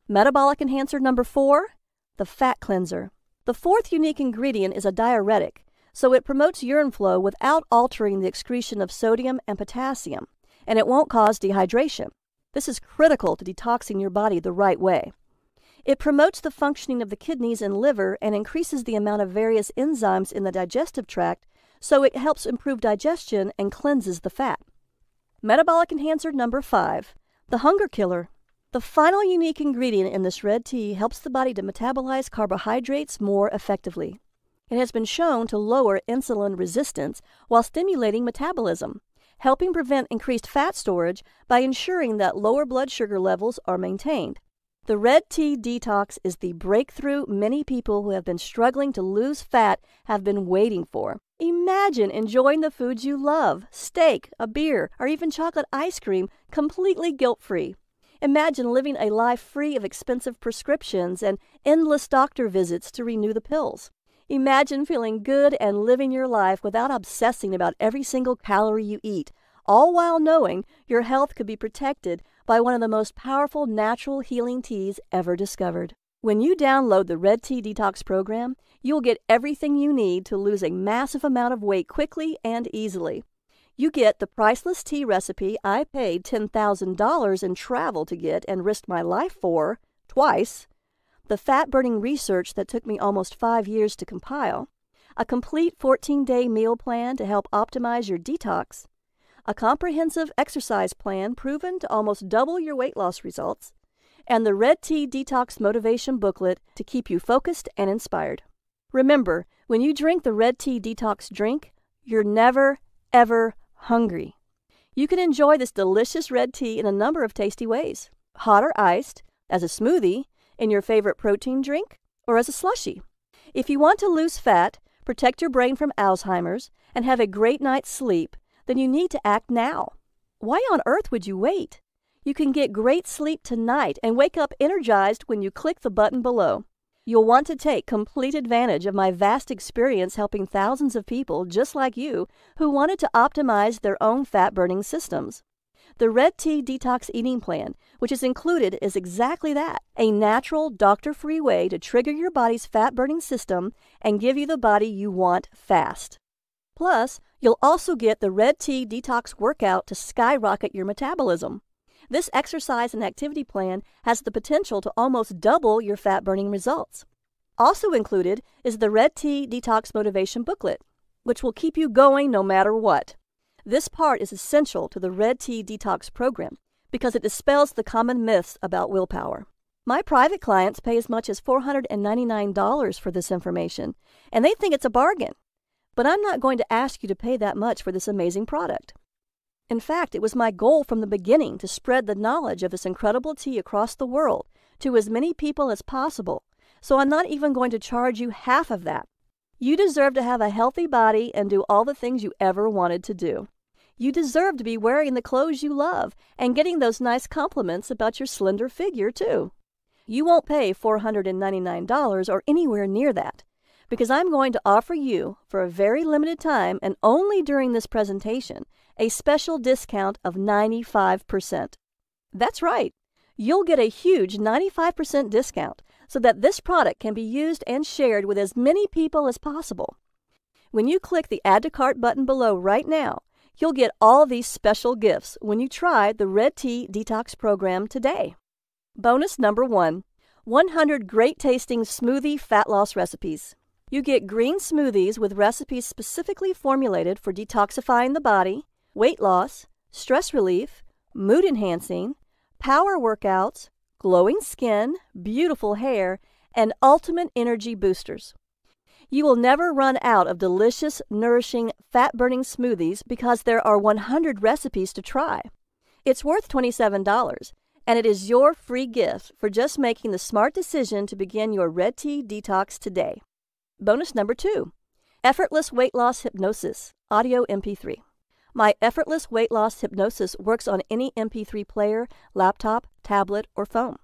Metabolic enhancer number 4, the fat cleanser. The fourth unique ingredient is a diuretic, so it promotes urine flow without altering the excretion of sodium and potassium, and it won't cause dehydration. This is critical to detoxing your body the right way. It promotes the functioning of the kidneys and liver and increases the amount of various enzymes in the digestive tract, so it helps improve digestion and cleanses the fat. Metabolic enhancer number 5, the hunger killer. The final unique ingredient in this red tea helps the body to metabolize carbohydrates more effectively. It has been shown to lower insulin resistance while stimulating metabolism, helping prevent increased fat storage by ensuring that lower blood sugar levels are maintained. The Red Tea Detox is the breakthrough many people who have been struggling to lose fat have been waiting for. Imagine enjoying the foods you love, steak, a beer, or even chocolate ice cream, completely guilt-free. Imagine living a life free of expensive prescriptions and endless doctor visits to renew the pills. Imagine feeling good and living your life without obsessing about every single calorie you eat, all while knowing your health could be protected by one of the most powerful natural healing teas ever discovered. When you download the Red Tea Detox program, you'll get everything you need to lose a massive amount of weight quickly and easily. You get the priceless tea recipe I paid $10,000 in travel to get and risked my life for, twice, the fat-burning research that took me almost 5 years to compile, a complete 14-day meal plan to help optimize your detox, a comprehensive exercise plan proven to almost double your weight loss results, and the Red Tea Detox Motivation Booklet to keep you focused and inspired. Remember, when you drink the Red Tea Detox drink, you're never, ever hungry. You can enjoy this delicious red tea in a number of tasty ways: hot or iced, as a smoothie, in your favorite protein drink, or as a slushie. If you want to lose fat, protect your brain from Alzheimer's, and have a great night's sleep, then you need to act now. Why on earth would you wait? You can get great sleep tonight and wake up energized when you click the button below. You'll want to take complete advantage of my vast experience helping thousands of people just like you who wanted to optimize their own fat-burning systems. The Red Tea Detox Eating Plan, which is included, is exactly that, a natural, doctor-free way to trigger your body's fat-burning system and give you the body you want fast. Plus, you'll also get the Red Tea Detox Workout to skyrocket your metabolism. This exercise and activity plan has the potential to almost double your fat-burning results. Also included is the Red Tea Detox Motivation Booklet, which will keep you going no matter what. This part is essential to the Red Tea Detox program because it dispels the common myths about willpower. My private clients pay as much as $499 for this information, and they think it's a bargain. But I'm not going to ask you to pay that much for this amazing product. In fact, it was my goal from the beginning to spread the knowledge of this incredible tea across the world to as many people as possible, so I'm not even going to charge you half of that. You deserve to have a healthy body and do all the things you ever wanted to do. You deserve to be wearing the clothes you love and getting those nice compliments about your slender figure, too. You won't pay $499 or anywhere near that, because I'm going to offer you, for a very limited time and only during this presentation, a special discount of 95%. That's right. You'll get a huge 95% discount so that this product can be used and shared with as many people as possible. When you click the Add to Cart button below right now, you'll get all these special gifts when you try the Red Tea Detox program today. Bonus number 1, 100 great-tasting smoothie fat loss recipes. You get green smoothies with recipes specifically formulated for detoxifying the body, weight loss, stress relief, mood enhancing, power workouts, glowing skin, beautiful hair, and ultimate energy boosters. You will never run out of delicious, nourishing, fat-burning smoothies because there are 100 recipes to try. It's worth $27, and it is your free gift for just making the smart decision to begin your Red Tea Detox today. Bonus number 2, Effortless Weight Loss Hypnosis, Audio MP3. My effortless weight loss hypnosis works on any MP3 player, laptop, tablet, or phone.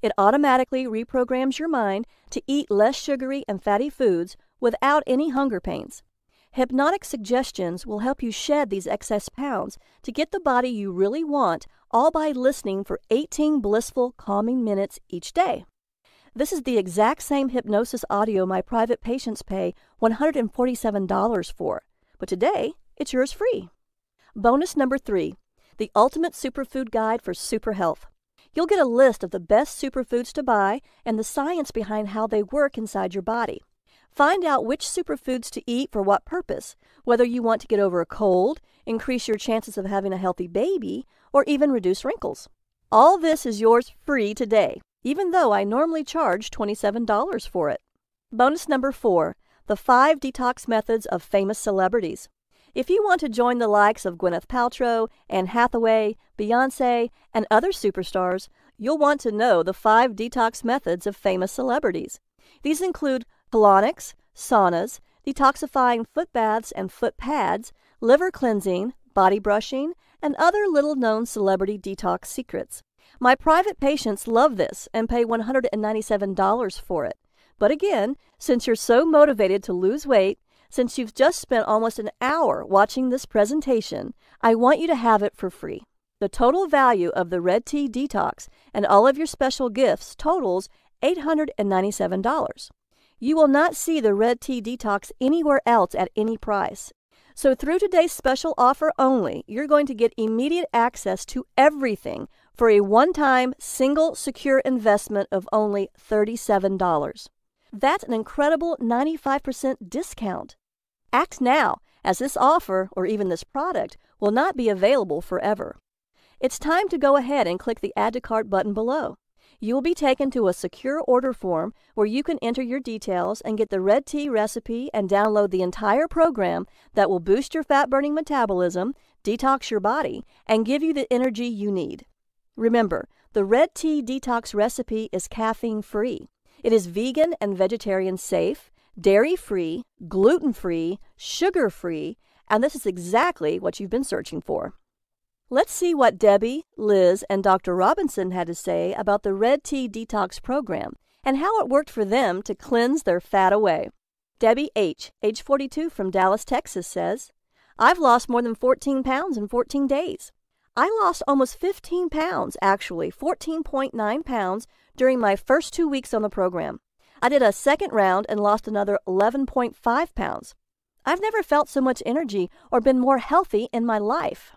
It automatically reprograms your mind to eat less sugary and fatty foods without any hunger pains. Hypnotic suggestions will help you shed these excess pounds to get the body you really want, all by listening for 18 blissful, calming minutes each day. This is the exact same hypnosis audio my private patients pay $147 for, but today it's yours free. Bonus number 3, the Ultimate Superfood Guide for Super Health. You'll get a list of the best superfoods to buy and the science behind how they work inside your body. Find out which superfoods to eat for what purpose, whether you want to get over a cold, increase your chances of having a healthy baby, or even reduce wrinkles. All this is yours free today, even though I normally charge $27 for it. Bonus number 4, the 5 detox methods of famous celebrities. If you want to join the likes of Gwyneth Paltrow, Anne Hathaway, Beyoncé, and other superstars, you'll want to know the 5 detox methods of famous celebrities. These include colonics, saunas, detoxifying foot baths and foot pads, liver cleansing, body brushing, and other little-known celebrity detox secrets. My private patients love this and pay $197 for it. But again, since you're so motivated to lose weight, since you've just spent almost an hour watching this presentation, I want you to have it for free. The total value of the Red Tea Detox and all of your special gifts totals $897. You will not see the Red Tea Detox anywhere else at any price. So through today's special offer only, you're going to get immediate access to everything for a one-time, single, secure investment of only $37. That's an incredible 95% discount. Act now, as this offer, or even this product, will not be available forever. It's time to go ahead and click the Add to Cart button below. You will be taken to a secure order form where you can enter your details and get the Red Tea recipe and download the entire program that will boost your fat-burning metabolism, detox your body, and give you the energy you need. Remember, the Red Tea Detox recipe is caffeine-free. It is vegan and vegetarian safe, dairy-free, gluten-free, sugar-free, and this is exactly what you've been searching for. Let's see what Debbie, Liz, and Dr. Robinson had to say about the Red Tea Detox program and how it worked for them to cleanse their fat away. Debbie H., age 42 from Dallas, Texas, says, I've lost more than 14 pounds in 14 days. I lost almost 15 pounds, actually 14.9 pounds, during my first 2 weeks on the program. I did a second round and lost another 11.5 pounds. I've never felt so much energy or been more healthy in my life.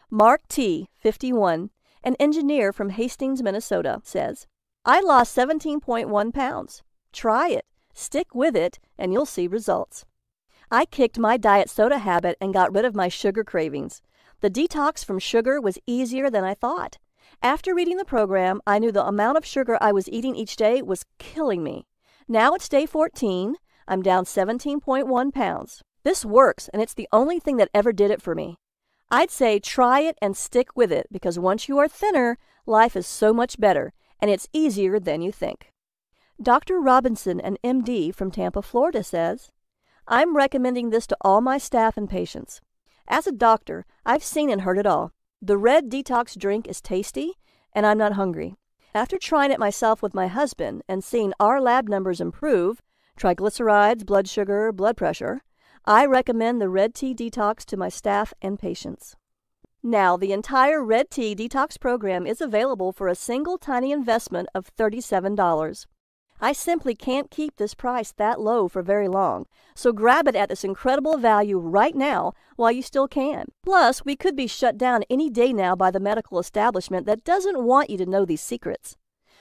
Mark T., 51, an engineer from Hastings, Minnesota, says, I lost 17.1 pounds. Try it, stick with it, and you'll see results. I kicked my diet soda habit and got rid of my sugar cravings. The detox from sugar was easier than I thought. After reading the program, I knew the amount of sugar I was eating each day was killing me. Now it's day 14. I'm down 17.1 pounds. This works, and it's the only thing that ever did it for me. I'd say try it and stick with it because once you are thinner, life is so much better, and it's easier than you think. Dr. Robinson, an MD from Tampa, Florida, says, I'm recommending this to all my staff and patients. As a doctor, I've seen and heard it all. The Red Detox drink is tasty, and I'm not hungry. After trying it myself with my husband and seeing our lab numbers improve, triglycerides, blood sugar, blood pressure, I recommend the Red Tea Detox to my staff and patients. Now, the entire Red Tea Detox program is available for a single tiny investment of $37. I simply can't keep this price that low for very long, so grab it at this incredible value right now while you still can. Plus, we could be shut down any day now by the medical establishment that doesn't want you to know these secrets.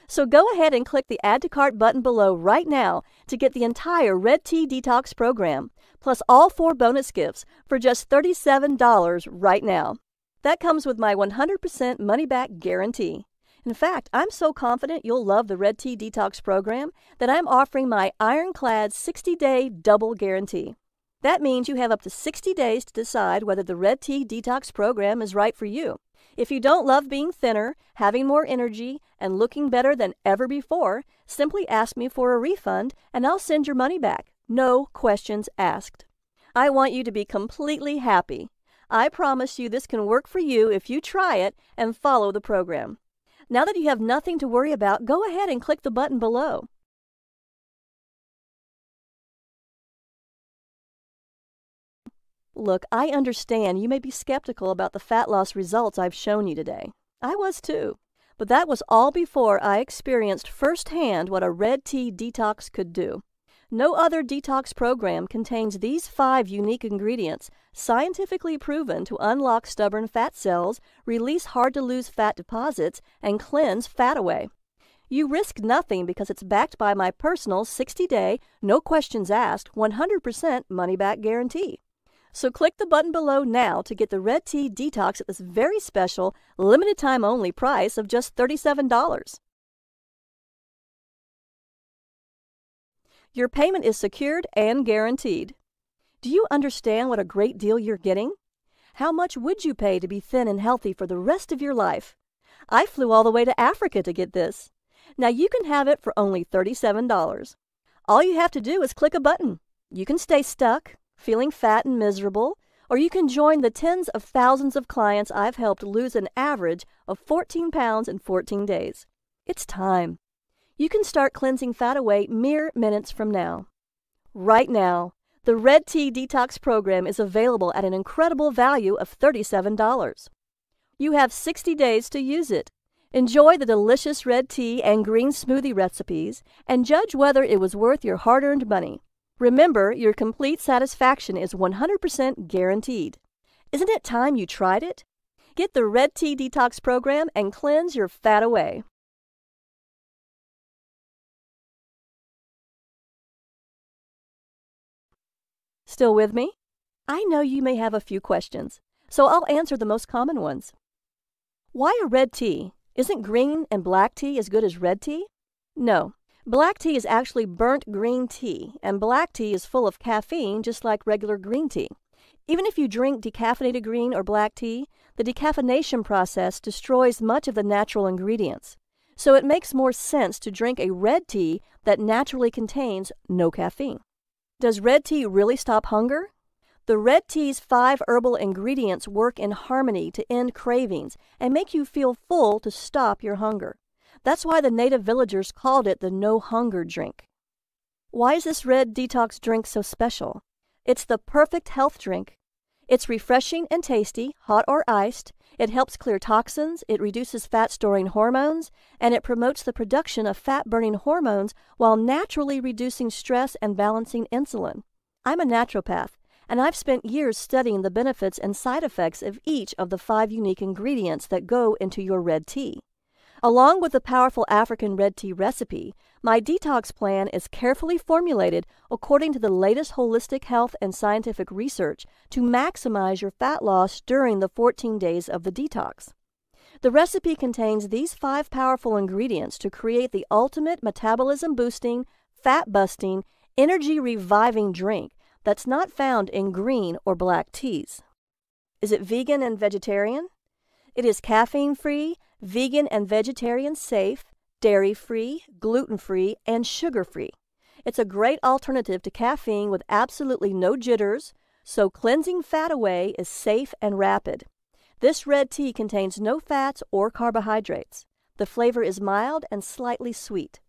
So go ahead and click the Add to Cart button below right now to get the entire Red Tea Detox program, plus all 4 bonus gifts for just $37 right now. That comes with my 100% money-back guarantee. In fact, I'm so confident you'll love the Red Tea Detox program that I'm offering my ironclad 60-day double guarantee. That means you have up to 60 days to decide whether the Red Tea Detox program is right for you. If you don't love being thinner, having more energy, and looking better than ever before, simply ask me for a refund and I'll send your money back. No questions asked. I want you to be completely happy. I promise you this can work for you if you try it and follow the program. Now that you have nothing to worry about, go ahead and click the button below. Look, I understand you may be skeptical about the fat loss results I've shown you today. I was too. But that was all before I experienced firsthand what a Red Tea Detox could do. No other detox program contains these 5 unique ingredients, scientifically proven to unlock stubborn fat cells, release hard-to-lose fat deposits, and cleanse fat away. You risk nothing because it's backed by my personal 60-day, no questions asked, 100% money-back guarantee. So click the button below now to get the Red Tea Detox at this very special, limited-time-only price of just $37. Your payment is secured and guaranteed. Do you understand what a great deal you're getting? How much would you pay to be thin and healthy for the rest of your life? I flew all the way to Africa to get this. Now you can have it for only $37. All you have to do is click a button. You can stay stuck, feeling fat and miserable, or you can join the tens of thousands of clients I've helped lose an average of 14 pounds in 14 days. It's time. You can start cleansing fat away mere minutes from now. Right now, the Red Tea Detox program is available at an incredible value of $37. You have 60 days to use it. Enjoy the delicious red tea and green smoothie recipes and judge whether it was worth your hard-earned money. Remember, your complete satisfaction is 100% guaranteed. Isn't it time you tried it? Get the Red Tea Detox program and cleanse your fat away. Still with me? I know you may have a few questions, so I'll answer the most common ones. Why a red tea? Isn't green and black tea as good as red tea? No. Black tea is actually burnt green tea, and black tea is full of caffeine just like regular green tea. Even if you drink decaffeinated green or black tea, the decaffeination process destroys much of the natural ingredients. So it makes more sense to drink a red tea that naturally contains no caffeine. Does red tea really stop hunger? The red tea's 5 herbal ingredients work in harmony to end cravings and make you feel full to stop your hunger. That's why the native villagers called it the no hunger drink. Why is this red detox drink so special? It's the perfect health drink. It's refreshing and tasty, hot or iced. It helps clear toxins, it reduces fat-storing hormones, and it promotes the production of fat-burning hormones while naturally reducing stress and balancing insulin. I'm a naturopath, and I've spent years studying the benefits and side effects of each of the 5 unique ingredients that go into your red tea. Along with the powerful African red tea recipe, my detox plan is carefully formulated according to the latest holistic health and scientific research to maximize your fat loss during the 14 days of the detox. The recipe contains these 5 powerful ingredients to create the ultimate metabolism-boosting, fat-busting, energy-reviving drink that's not found in green or black teas. Is it vegan and vegetarian? It is caffeine-free, vegan and vegetarian safe, dairy-free, gluten-free, and sugar-free. It's a great alternative to caffeine with absolutely no jitters, so cleansing fat away is safe and rapid. This red tea contains no fats or carbohydrates. The flavor is mild and slightly sweet.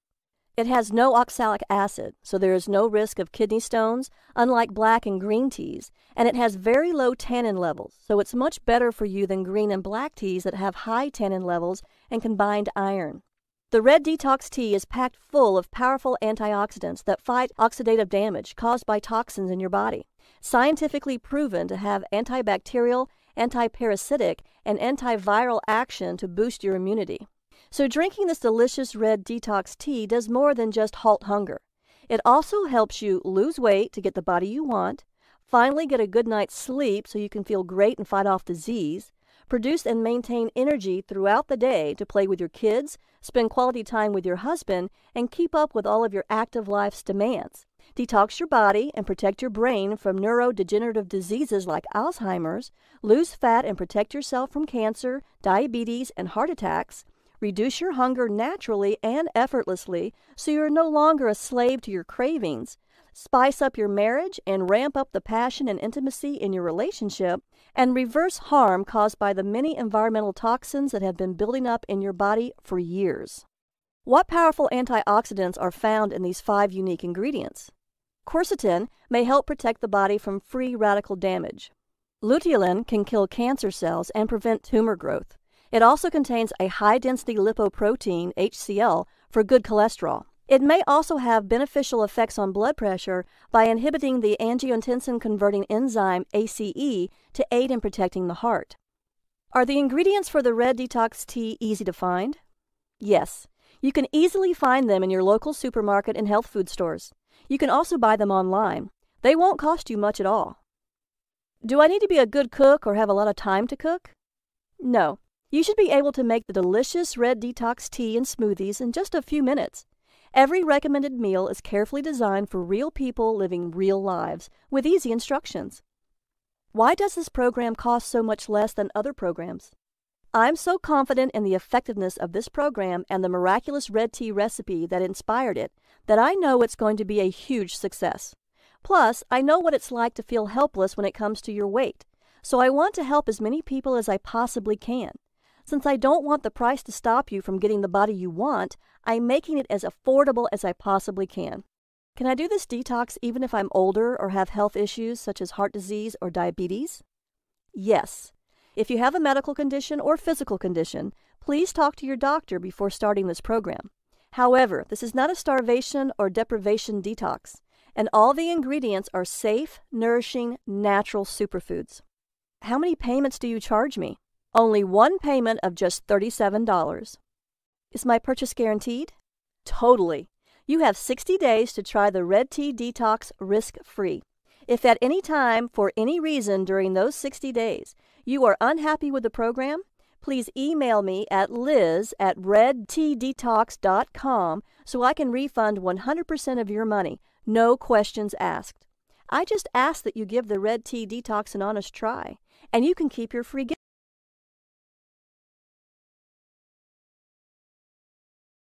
It has no oxalic acid, so there is no risk of kidney stones, unlike black and green teas, and it has very low tannin levels, so it's much better for you than green and black teas that have high tannin levels and combined iron. The Red Detox tea is packed full of powerful antioxidants that fight oxidative damage caused by toxins in your body, scientifically proven to have antibacterial, antiparasitic, and antiviral action to boost your immunity. So drinking this delicious red detox tea does more than just halt hunger. It also helps you lose weight to get the body you want, finally get a good night's sleep so you can feel great and fight off disease, produce and maintain energy throughout the day to play with your kids, spend quality time with your husband, and keep up with all of your active life's demands. Detox your body and protect your brain from neurodegenerative diseases like Alzheimer's, lose fat and protect yourself from cancer, diabetes, and heart attacks, reduce your hunger naturally and effortlessly so you're no longer a slave to your cravings, spice up your marriage and ramp up the passion and intimacy in your relationship, and reverse harm caused by the many environmental toxins that have been building up in your body for years. What powerful antioxidants are found in these 5 unique ingredients? Quercetin may help protect the body from free radical damage. Luteolin can kill cancer cells and prevent tumor growth. It also contains a high-density lipoprotein, HCl, for good cholesterol. It may also have beneficial effects on blood pressure by inhibiting the angiotensin-converting enzyme ACE to aid in protecting the heart. Are the ingredients for the Red Detox tea easy to find? Yes. You can easily find them in your local supermarket and health food stores. You can also buy them online. They won't cost you much at all. Do I need to be a good cook or have a lot of time to cook? No. You should be able to make the delicious Red Detox tea and smoothies in just a few minutes. Every recommended meal is carefully designed for real people living real lives with easy instructions. Why does this program cost so much less than other programs? I'm so confident in the effectiveness of this program and the miraculous red tea recipe that inspired it that I know it's going to be a huge success. Plus, I know what it's like to feel helpless when it comes to your weight, so I want to help as many people as I possibly can. Since I don't want the price to stop you from getting the body you want, I'm making it as affordable as I possibly can. Can I do this detox even if I'm older or have health issues such as heart disease or diabetes? Yes. If you have a medical condition or physical condition, please talk to your doctor before starting this program. However, this is not a starvation or deprivation detox, and all the ingredients are safe, nourishing, natural superfoods. How many payments do you charge me? Only one payment of just $37. Is my purchase guaranteed? Totally. You have 60 days to try the Red Tea Detox risk-free. If at any time, for any reason during those 60 days, you are unhappy with the program, please email me at liz@redteadetox.com so I can refund 100% of your money, no questions asked. I just ask that you give the Red Tea Detox an honest try, and you can keep your free gift.